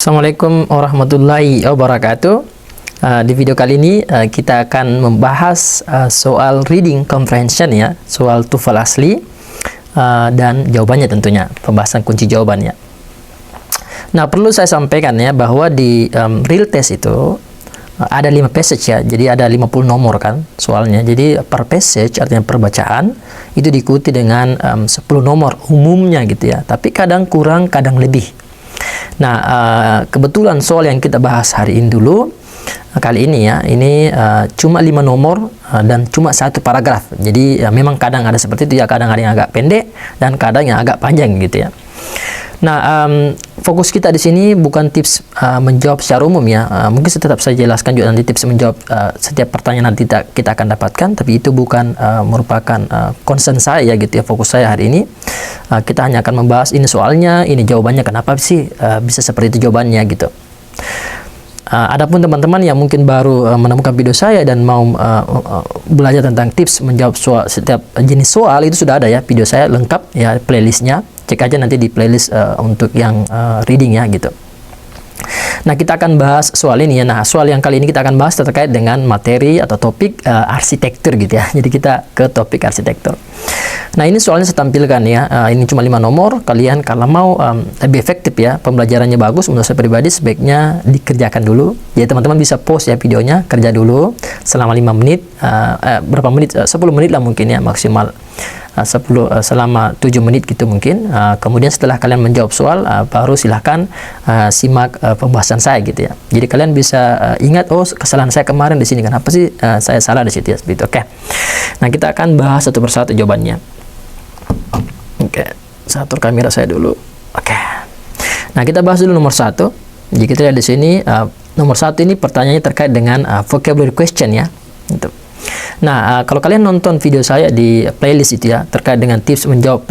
Assalamualaikum warahmatullahi wabarakatuh. Di video kali ini kita akan membahas soal reading comprehension ya, soal TOEFL asli dan jawabannya tentunya, pembahasan kunci jawabannya. Nah, perlu saya sampaikan ya bahwa di real test itu ada 5 passage ya, jadi ada 50 nomor kan soalnya. Jadi per passage artinya perbacaan itu diikuti dengan 10 nomor umumnya gitu ya, tapi kadang kurang, kadang lebih. Nah, kebetulan soal yang kita bahas hari ini dulu, kali ini ya, ini cuma 5 nomor dan cuma 1 paragraf. Jadi memang kadang ada seperti itu ya, kadang ada yang agak pendek dan kadang yang agak panjang gitu ya. Nah, fokus kita di sini bukan tips menjawab secara umum ya. Mungkin tetap saya jelaskan juga nanti tips menjawab setiap pertanyaan nanti kita akan dapatkan, tapi itu bukan merupakan concern saya gitu ya, fokus saya hari ini. Kita hanya akan membahas ini soalnya, ini jawabannya, kenapa sih bisa seperti itu jawabannya gitu. Adapun teman-teman yang mungkin baru menemukan video saya dan mau belajar tentang tips menjawab soal, setiap jenis soal itu sudah ada ya video saya lengkap ya, playlistnya. Cek aja nanti di playlist untuk yang reading ya gitu. Nah, kita akan bahas soal ini ya. Nah, soal yang kali ini kita akan bahas terkait dengan materi atau topik arsitektur gitu ya. Jadi kita ke topik arsitektur. Nah, ini soalnya saya tampilkan ya. Ini cuma 5 nomor. Kalian kalau mau lebih efektif ya, pembelajarannya bagus, menurut saya pribadi sebaiknya dikerjakan dulu. Jadi teman-teman bisa pause ya videonya, kerja dulu selama 5 menit, berapa menit? 10 menit lah mungkin ya maksimal. Selama 7 menit gitu mungkin. Kemudian setelah kalian menjawab soal, baru silahkan simak pembahasan saya gitu ya. Jadi kalian bisa ingat, oh kesalahan saya kemarin di sini, kenapa sih saya salah di situ ya, seperti itu. Oke. Nah, kita akan bahas satu persatu jawabannya. Oke, saya atur kamera saya dulu. Oke. Nah, kita bahas dulu nomor 1. Jadi kita lihat di sini nomor 1 ini pertanyaannya terkait dengan vocabulary question ya. Gitu. Nah, kalau kalian nonton video saya di playlist itu ya, terkait dengan tips menjawab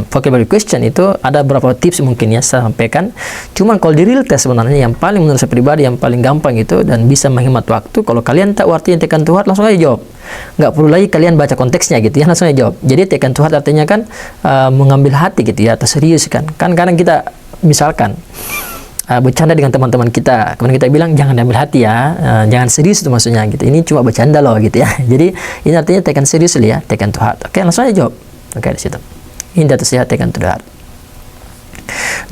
vocabulary question, itu ada beberapa tips mungkin ya saya sampaikan. Cuman kalau di real test sebenarnya yang paling menurut saya pribadi yang paling gampang itu dan bisa menghemat waktu, kalau kalian tahu artinya tekan to heart, langsung aja jawab. Nggak perlu lagi kalian baca konteksnya gitu ya, langsung aja jawab. Jadi tekan to heart artinya kan mengambil hati gitu ya, atau serius kan. Kan kadang kita misalkan bercanda dengan teman-teman kita, kemudian kita bilang jangan ambil hati ya, jangan serius itu maksudnya gitu, ini cuma bercanda loh gitu ya. Jadi ini artinya tekan serius ya, tekan to heart. Oke, langsung aja jawab. Oke, di situ ini data saya tekan to the heart.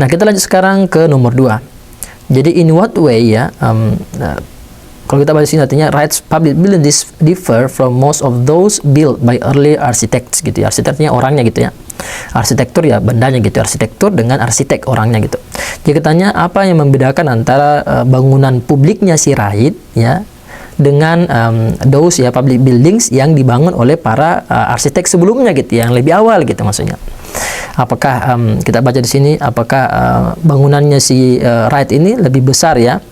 Nah, kita lanjut sekarang ke nomor 2. Jadi in what way ya, kalau kita bahas ini artinya Wright's public buildings differ from most of those built by early architects gitu ya. Arsiteknya orangnya gitu ya. Arsitektur ya bendanya gitu, arsitektur dengan arsitek orangnya gitu. Jadi katanya apa yang membedakan antara bangunan publiknya si Wright ya dengan those ya public buildings yang dibangun oleh para arsitek sebelumnya gitu, yang lebih awal gitu maksudnya. Apakah kita baca di sini, apakah bangunannya si Wright ini lebih besar ya,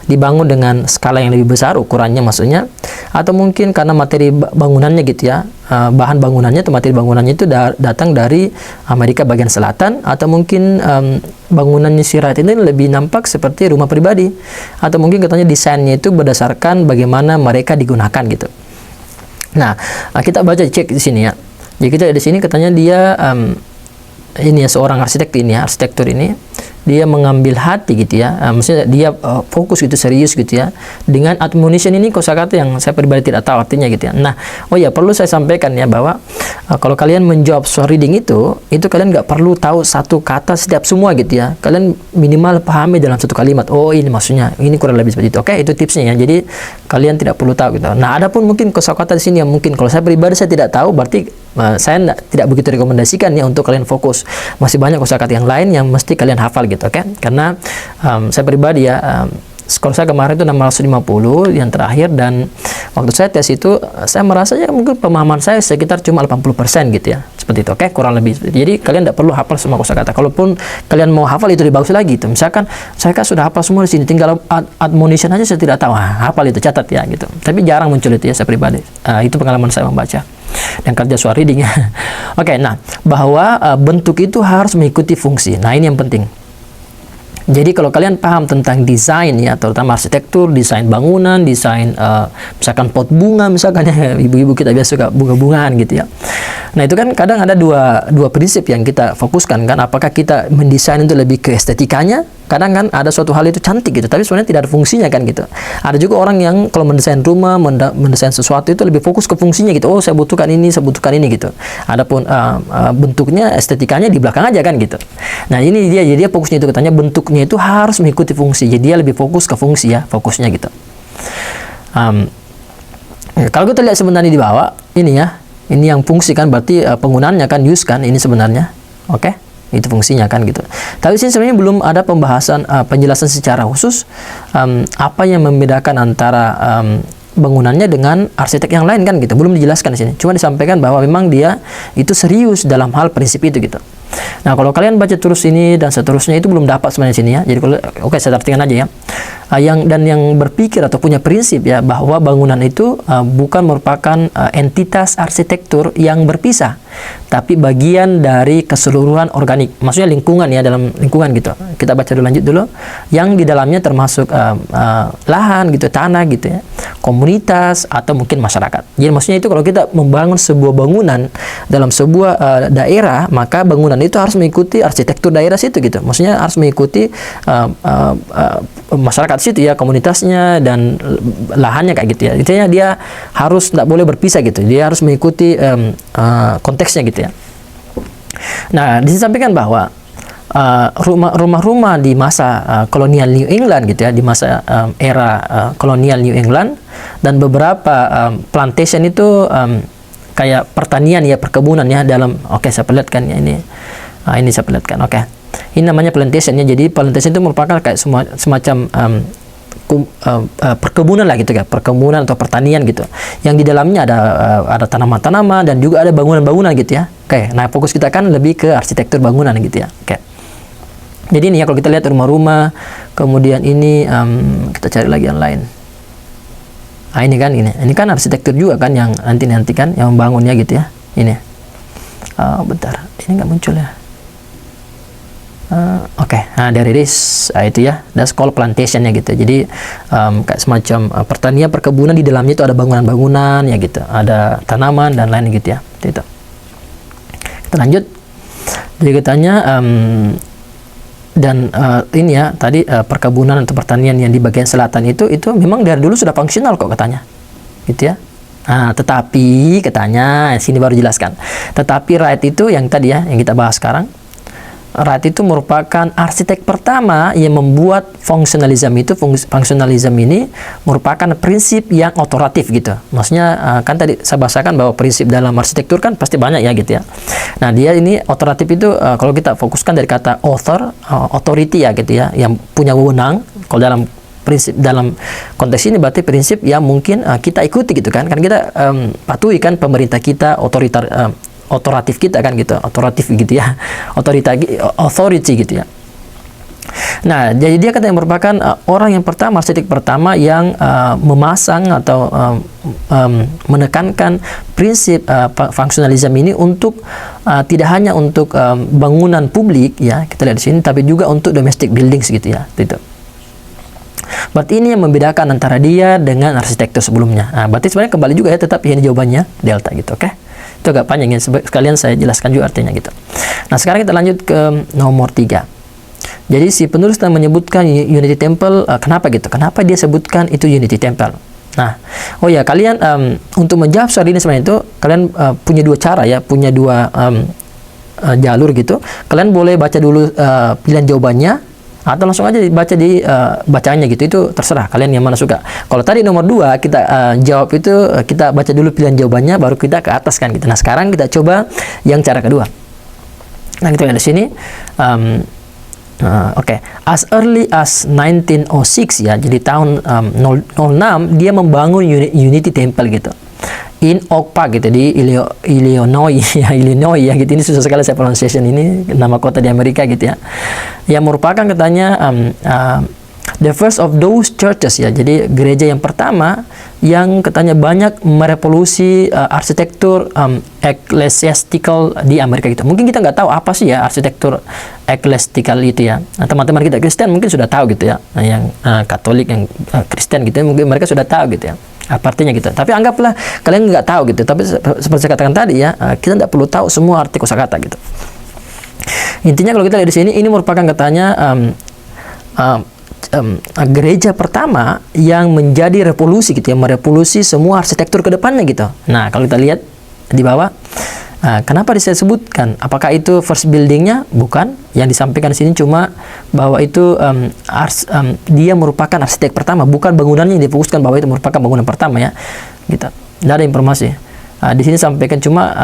dibangun dengan skala yang lebih besar ukurannya maksudnya, atau mungkin karena materi bangunannya gitu ya, bahan bangunannya atau materi bangunannya itu datang dari Amerika bagian selatan, atau mungkin bangunannya si Wright ini lebih nampak seperti rumah pribadi, atau mungkin katanya desainnya itu berdasarkan bagaimana mereka digunakan gitu. Nah, kita baca cek di sini ya. Jadi kita di sini katanya dia ini ya, seorang arsitek ini ya, arsitektur ini dia mengambil hati gitu ya, maksudnya dia fokus gitu, serius gitu ya, dengan admonition ini kosakata yang saya pribadi tidak tahu artinya gitu ya. Nah, oh ya perlu saya sampaikan ya bahwa kalau kalian menjawab soal reading itu kalian nggak perlu tahu satu kata setiap semua gitu ya, kalian minimal pahami dalam satu kalimat, oh ini maksudnya, ini kurang lebih seperti itu. Oke, itu tipsnya ya, jadi kalian tidak perlu tahu gitu. Nah, ada pun mungkin kosakata di sini yang mungkin kalau saya pribadi saya tidak tahu, berarti saya tidak begitu rekomendasikan ya untuk kalian fokus. Masih banyak kosakata yang lain yang mesti kalian hafal gitu, oke? Karena saya pribadi ya, skor saya kemarin itu 650 yang terakhir, dan waktu saya tes itu saya merasa ya mungkin pemahaman saya sekitar cuma 80% gitu ya, seperti itu, oke? Kurang lebih. Jadi kalian tidak perlu hafal semua kosakata. Kalaupun kalian mau hafal itu lebih bagus lagi itu. Misalkan saya kan sudah hafal semua di sini, tinggal admonition aja saya tidak tahu, hafal itu, catat ya gitu. Tapi jarang muncul itu ya saya pribadi. Itu pengalaman saya membaca dan kerja soal reading ya. Oke, nah bahwa bentuk itu harus mengikuti fungsi. Nah, ini yang penting. Jadi kalau kalian paham tentang desain ya, terutama arsitektur, desain bangunan, desain misalkan pot bunga misalkan ya, ibu-ibu kita biasa suka bunga-bungaan gitu ya. Nah itu kan kadang ada dua prinsip yang kita fokuskan kan, apakah kita mendesain itu lebih ke estetikanya kadang kan ada suatu hal itu cantik gitu, tapi sebenarnya tidak ada fungsinya kan gitu. Ada juga orang yang kalau mendesain rumah, mendesain sesuatu itu lebih fokus ke fungsinya gitu. Oh, saya butuhkan ini gitu. Adapun bentuknya, estetikanya di belakang aja kan gitu. Nah, ini dia fokusnya itu, katanya bentuknya itu harus mengikuti fungsi. Jadi dia lebih fokus ke fungsi ya, fokusnya gitu. Kalau kita lihat sebenarnya di bawah ini ya, ini yang fungsi kan, berarti penggunaannya kan use kan ini sebenarnya. Oke, itu fungsinya kan gitu. Tapi sini sebenarnya belum ada pembahasan penjelasan secara khusus apa yang membedakan antara bangunannya dengan arsitek yang lain kan gitu. Belum dijelaskan di sini. Cuma disampaikan bahwa memang dia itu serius dalam hal prinsip itu gitu. Nah, kalau kalian baca terus ini dan seterusnya itu belum dapat sebenarnya sini ya. Jadi kalau oke, saya artikan aja ya. Yang berpikir atau punya prinsip ya bahwa bangunan itu bukan merupakan entitas arsitektur yang berpisah, tapi bagian dari keseluruhan organik. Maksudnya lingkungan ya, dalam lingkungan gitu. Kita baca dulu, lanjut dulu. Yang di dalamnya termasuk lahan gitu, tanah gitu ya, komunitas atau mungkin masyarakat. Jadi maksudnya itu kalau kita membangun sebuah bangunan dalam sebuah daerah, maka bangunan itu harus mengikuti arsitektur daerah situ gitu. Maksudnya harus mengikuti masyarakat situ ya, komunitasnya dan lahannya kayak gitu ya. Intinya dia harus tidak boleh berpisah gitu. Dia harus mengikuti konteksnya gitu ya. Nah, disampaikan bahwa rumah-rumah di masa kolonial New England gitu ya, di masa era kolonial New England, dan beberapa plantation itu kayak pertanian ya, perkebunan ya dalam, oke, saya perlihatkan ya ini. Ini saya perlihatkan. Oke. Ini namanya plantation ya. Jadi plantation itu merupakan kayak semacam perkebunan lah gitu ya, perkebunan atau pertanian gitu. Yang di dalamnya ada tanaman-tanaman dan juga ada bangunan-bangunan gitu ya. Oke. Nah, fokus kita kan lebih ke arsitektur bangunan gitu ya. Oke. Jadi ini ya, kalau kita lihat rumah-rumah, kemudian ini kita cari lagi yang lain. Nah, ini kan arsitektur juga kan yang nanti kan yang membangunnya gitu ya. Ini. Bentar. Ini nggak muncul ya. Oke, nah dari this itu ya, that's called plantation ya gitu. Jadi kayak semacam pertanian, perkebunan, di dalamnya itu ada bangunan-bangunan ya gitu, ada tanaman dan lain gitu ya. Itu. Kita lanjut. Jadi katanya dan ini ya tadi perkebunan atau pertanian yang di bagian selatan itu memang dari dulu sudah fungsional kok katanya, gitu ya. Nah, tetapi katanya sini baru jelaskan. Tetapi Wright itu yang tadi ya, yang kita bahas sekarang. Wright itu merupakan arsitek pertama yang membuat fungsionalisme itu. Fungsionalisme ini merupakan prinsip yang otoratif gitu. Maksudnya kan tadi saya bahasakan bahwa prinsip dalam arsitektur kan pasti banyak ya gitu ya. Nah, dia ini otoratif itu kalau kita fokuskan dari kata authority ya gitu ya, yang punya wewenang. Kalau dalam prinsip dalam konteks ini berarti prinsip yang mungkin kita ikuti gitu kan. Kan kita patuhi kan pemerintah kita, otoratif kita kan gitu, otoratif gitu ya, authority gitu ya. Nah, jadi dia katanya merupakan orang yang pertama, arsitek pertama yang memasang atau menekankan prinsip fungsionalisme ini untuk tidak hanya untuk bangunan publik ya, kita lihat di sini, tapi juga untuk domestic buildings gitu ya, gitu. Berarti ini yang membedakan antara dia dengan arsitektur sebelumnya. Nah, berarti sebenarnya kembali juga ya, tetap ini jawabannya delta gitu, oke? Itu agak panjang ya, sekalian saya jelaskan juga artinya gitu. Nah, sekarang kita lanjut ke nomor 3. Jadi si penulis telah menyebutkan Unity Temple, kenapa gitu? Kenapa dia sebutkan itu Unity Temple? Nah, oh ya, kalian untuk menjawab soal ini sebenarnya itu kalian punya dua cara ya, punya dua jalur gitu. Kalian boleh baca dulu pilihan jawabannya, atau langsung aja baca di bacaannya gitu, itu terserah kalian yang mana suka. Kalau tadi nomor 2 kita jawab itu kita baca dulu pilihan jawabannya baru kita ke atas kan gitu. Nah, sekarang kita coba yang cara kedua. Nah, kita lihat di sini oke. As early as 1906 ya, jadi tahun 06 dia membangun Unity Temple gitu in Oak Park gitu di Illinois ya, Illinois ya gitu. Ini susah sekali saya pronunciation ini, nama kota di Amerika gitu ya, yang merupakan katanya the first of those churches ya, jadi gereja yang pertama yang katanya banyak merevolusi arsitektur ecclesiastical di Amerika gitu. Mungkin kita nggak tahu apa sih ya arsitektur ecclesiastical itu ya. Nah, teman-teman kita Kristen mungkin sudah tahu gitu ya, yang Katolik, yang Kristen gitu, mungkin mereka sudah tahu gitu ya apa artinya gitu. Tapi anggaplah kalian nggak tahu gitu. Tapi seperti saya katakan tadi ya, kita tidak perlu tahu semua arti kosakata gitu. Intinya kalau kita lihat di sini, ini merupakan katanya gereja pertama yang menjadi revolusi gitu ya, merevolusi semua arsitektur ke depannya gitu. Nah, kalau kita lihat di bawah, kenapa disebutkan? Apakah itu first buildingnya? Bukan. Yang disampaikan di sini cuma bahwa itu dia merupakan arsitek pertama, bukan bangunannya yang difokuskan bahwa itu merupakan bangunan pertama ya. Gitu. Tidak ada informasi. Di sini sampaikan cuma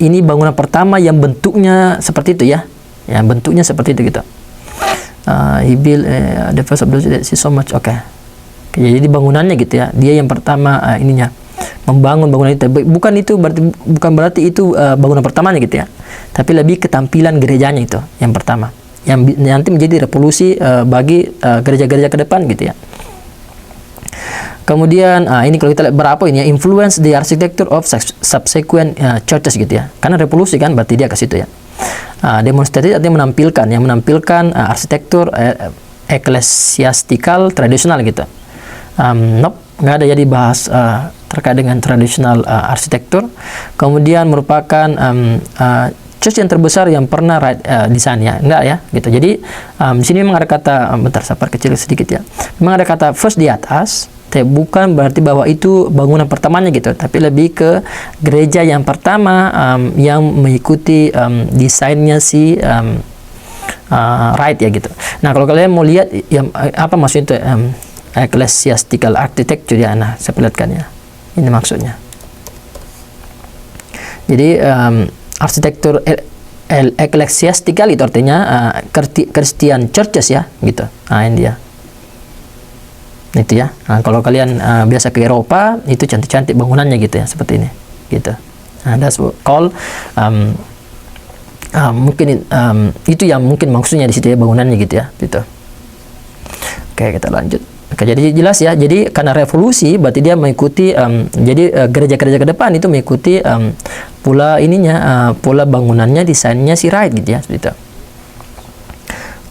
ini bangunan pertama yang bentuknya seperti itu ya. Yang bentuknya seperti itu gitu. He built the first of those that see so much. Okay. Jadi bangunannya gitu ya. Dia yang pertama ininya membangun bangunan itu. Bukan berarti itu bangunan pertamanya gitu ya. Tapi lebih ketampilan gerejanya itu yang pertama. Yang nanti menjadi revolusi bagi gereja-gereja ke depan gitu ya. Kemudian ini kalau kita lihat berapa ini ya, influence the architecture of subsequent churches gitu ya. Karena revolusi kan berarti dia ke situ ya. Demonstratif artinya menampilkan arsitektur eklesiastikal tradisional gitu. Nope, nggak ada jadi bahas terkait dengan tradisional arsitektur. Kemudian merupakan church yang terbesar yang pernah desain ya, enggak ya gitu. Jadi di sini memang ada kata bentar sabar kecil sedikit ya. Memang ada kata first di atas, bukan berarti bahwa itu bangunan pertamanya gitu, tapi lebih ke gereja yang pertama yang mengikuti desainnya si Wright ya gitu. Nah, kalau kalian mau lihat yang apa maksudnya itu ecclesiastical architecture ya, nah saya perlihatkan ya. Ini maksudnya. Jadi arsitektur ecclesiastical itu artinya Christian churches ya gitu. Nah, ini dia. Itu ya. Nah, kalau kalian biasa ke Eropa, itu cantik-cantik bangunannya gitu ya, seperti ini gitu. Nah, that's called mungkin itu yang mungkin maksudnya di situ ya, bangunannya gitu ya, gitu. Oke, kita lanjut. Oke, jadi jelas ya. Jadi karena revolusi berarti dia mengikuti jadi gereja-gereja ke depan itu mengikuti pula ininya pula bangunannya, desainnya si Wright gitu ya, seperti itu.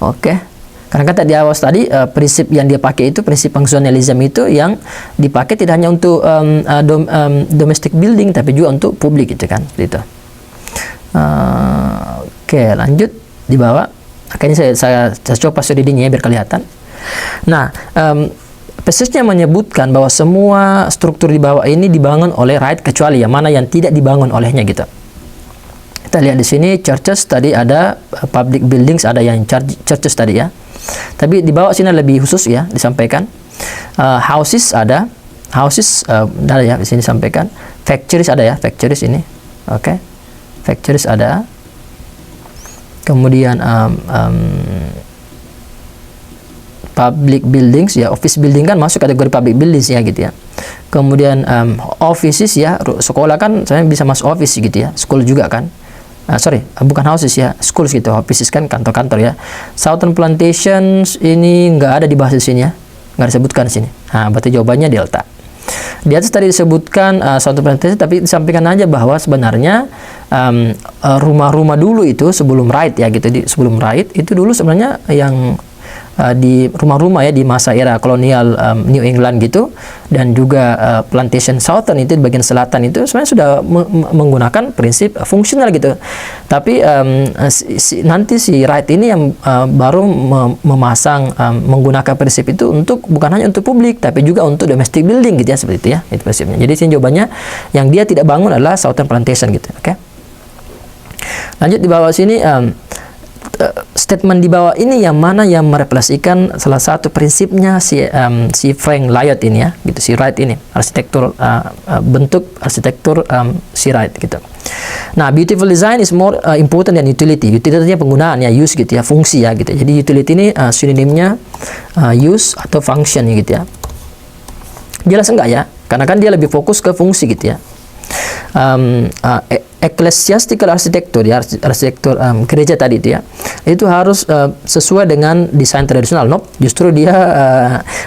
Oke. Karena kata di awal tadi prinsip yang dia pakai itu prinsip fungsionalisme itu yang dipakai tidak hanya untuk domestic building tapi juga untuk publik gitu kan, gitu. Oke, lanjut di bawah. Akhirnya saya coba readingnya biar kelihatan. Nah, passage-nya menyebutkan bahwa semua struktur di bawah ini dibangun oleh Wright kecuali yang mana yang tidak dibangun olehnya gitu. Kita lihat di sini churches tadi ada, public buildings ada yang churches tadi ya. Tapi di bawah sini lebih khusus ya disampaikan. Houses ada, ada ya di sini disampaikan. Factories ada ya, factories ini. Oke. Factories ada. Kemudian public buildings ya, office building kan masuk kategori public buildings ya gitu ya. Kemudian offices ya, sekolah kan saya bisa masuk office gitu ya. School juga kan. Bukan houses ya, schools gitu, offices kan kantor-kantor ya. Southern plantations ini nggak ada dibahas di sini ya, nggak disebutkan di sini. Nah, berarti jawabannya delta. Di atas tadi disebutkan Southern plantation, tapi disampaikan aja bahwa sebenarnya rumah-rumah dulu itu sebelum Wright ya gitu, sebelum Wright itu dulu sebenarnya yang di rumah-rumah ya di masa era kolonial New England gitu, dan juga plantation Southern itu di bagian selatan itu sebenarnya sudah menggunakan prinsip fungsional gitu. Tapi nanti si Wright ini yang baru memasang menggunakan prinsip itu untuk bukan hanya untuk publik tapi juga untuk domestic building gitu ya, seperti itu ya, itu prinsipnya. Jadi sini jawabannya yang dia tidak bangun adalah Southern plantation gitu. Oke. Lanjut di bawah sini. Statement di bawah ini yang mana yang merefleksikan salah satu prinsipnya si Frank Lloyd ini ya, gitu, si Wright ini, arsitektur bentuk arsitektur si Wright gitu. Nah, beautiful design is more important than utility. Utility artinya penggunaan ya, use gitu ya, fungsi ya gitu. Jadi utility ini sinonimnya use atau function gitu ya. Jelas enggak ya? Karena kan dia lebih fokus ke fungsi gitu ya. Ecclesiastical arsitektur ya, arsitektur gereja tadi itu ya, itu harus sesuai dengan desain tradisional. Nope, justru dia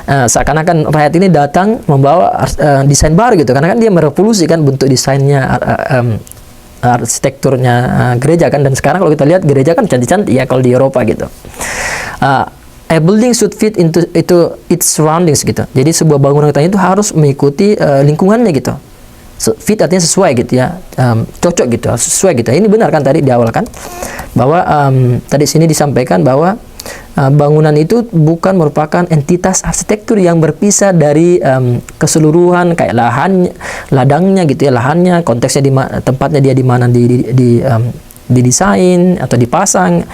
seakan-akan Wright ini datang membawa desain baru gitu, karena kan dia merevolusikan bentuk desainnya arsitekturnya gereja kan. Dan sekarang kalau kita lihat gereja kan cantik-cantik ya kalau di Eropa gitu. A building should fit into its surroundings gitu. Jadi sebuah bangunan itu harus mengikuti lingkungannya gitu. Fit artinya sesuai gitu ya, cocok gitu, sesuai gitu. Ini benar kan tadi di awal kan, bahwa tadi sini disampaikan bahwa bangunan itu bukan merupakan entitas arsitektur yang berpisah dari keseluruhan kayak ladangnya gitu ya, lahannya, konteksnya tempatnya dia di mana didesain atau dipasang,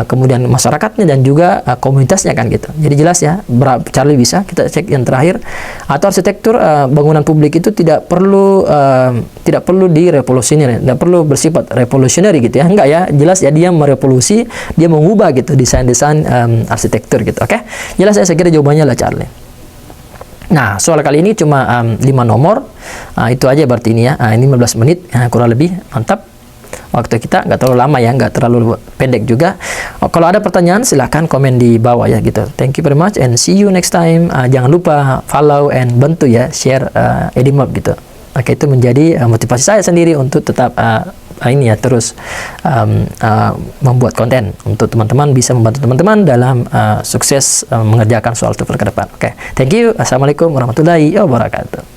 kemudian masyarakatnya dan juga komunitasnya kan gitu. Jadi jelas ya, Charlie bisa kita cek yang terakhir. Atau arsitektur bangunan publik itu tidak perlu direvolusioner, tidak perlu bersifat revolusionary gitu ya, enggak ya, jelas ya dia merevolusi, dia mengubah gitu desain-desain arsitektur gitu. Oke, jelas ya, saya kira jawabannya lah Charlie. Nah, soal kali ini cuma 5 nomor, itu aja berarti ini ya, ini 15 menit kurang lebih, mantap. Waktu kita nggak terlalu lama ya, nggak terlalu pendek juga. Kalau ada pertanyaan silahkan komen di bawah ya gitu. Thank you very much and see you next time. Jangan lupa follow and bantu ya, share Edimap gitu. Oke, itu menjadi motivasi saya sendiri untuk tetap ini ya, terus membuat konten untuk teman-teman, bisa membantu teman-teman dalam sukses mengerjakan soal TOEFL ke depan. Oke, thank you. Assalamualaikum warahmatullahi wabarakatuh.